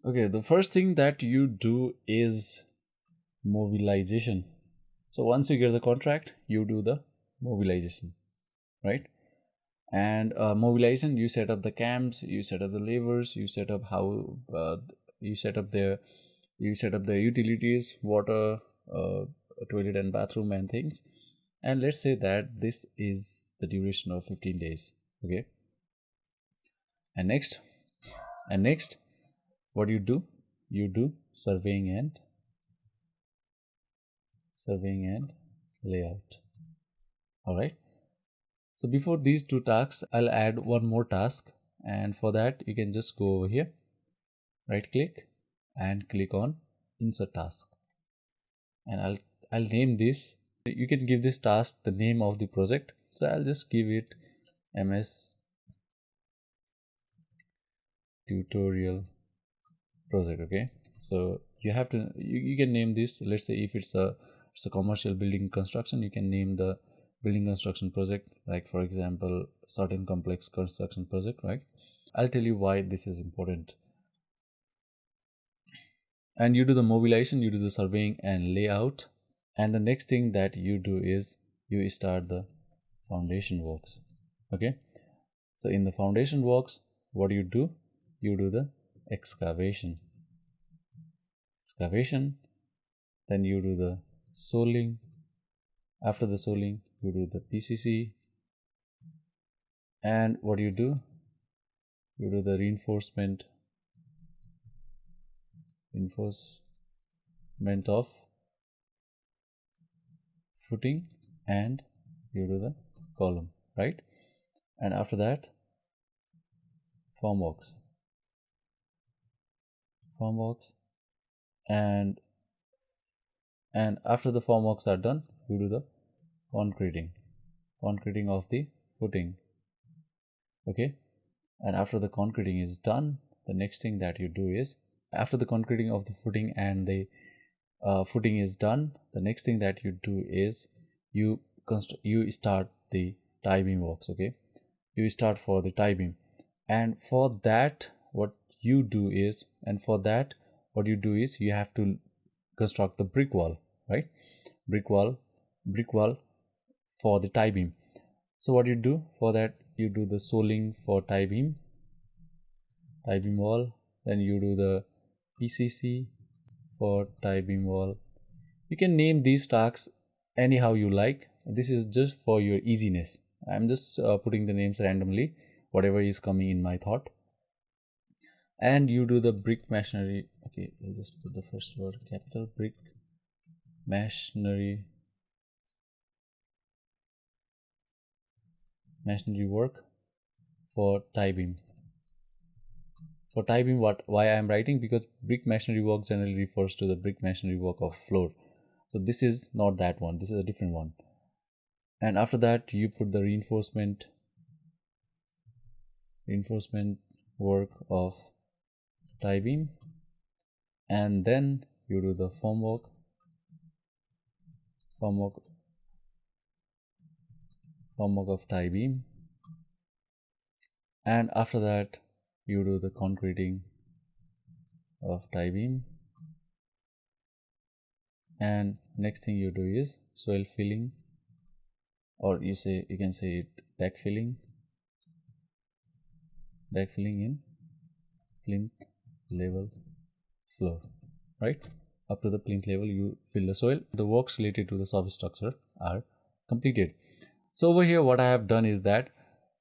Okay, the first thing that you do is mobilization. So once you get the contract, you do the mobilization, right? And mobilization, you set up the cams, you set up the levers, you set up how you set up the utilities, water, toilet and bathroom and things. And let's say that this is the duration of 15 days. Okay, and next what you do, you do surveying and layout. All right, so before these two tasks, I'll add one more task, and for that you can just go over here, right click and click on insert task, and I'll name this. You can give this task the name of the project, so I'll just give it MS tutorial project. Okay, so you have to you can name this. Let's say if it's a commercial building construction, you can name the building construction project, like for example certain complex construction project, right? I'll tell you why this is important. And you do the mobilization, you do the surveying and layout, and the next thing that you do is you start the foundation works. Okay, so in the foundation works, what you do, you do the excavation, then you do the soling. After the soling, you do the PCC, and what you do, you do the reinforcement of footing, and you do the column, right? And after that, formworks, and after the formworks are done, you do the concreting of the footing. Okay, and after the concreting is done, the next thing that you do is, after the concreting of the footing and the footing is done, the next thing that you do is you start the tie beam works. Okay, you start for the tie beam, and for that what you do is you have to construct the brick wall, right? brick wall for the tie beam. So what you do for that, you do the soling for tie beam wall, then you do the PCC for tie beam wall. You can name these tasks anyhow you like. This is just for your easiness. I'm just putting the names randomly, whatever is coming in my thought. And you do the brick masonry. Okay, I'll just put the first word, capital brick masonry work for tie beam. For tie beam, why I am writing, because brick masonry work generally refers to the brick masonry work of floor. So this is not that one, this is a different one. And after that, you put the reinforcement work of tie beam, and then you do the formwork of tie beam, and after that you do the concreting of tie beam, and next thing you do is soil filling, or you can say it backfilling in plinth level floor, right? Up to the plinth level you fill the soil. The works related to the soft structure are completed. So over here what I have done is that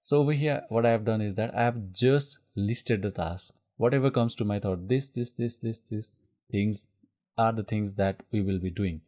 I have just listed the task. Whatever comes to my thought, this things are the things that we will be doing.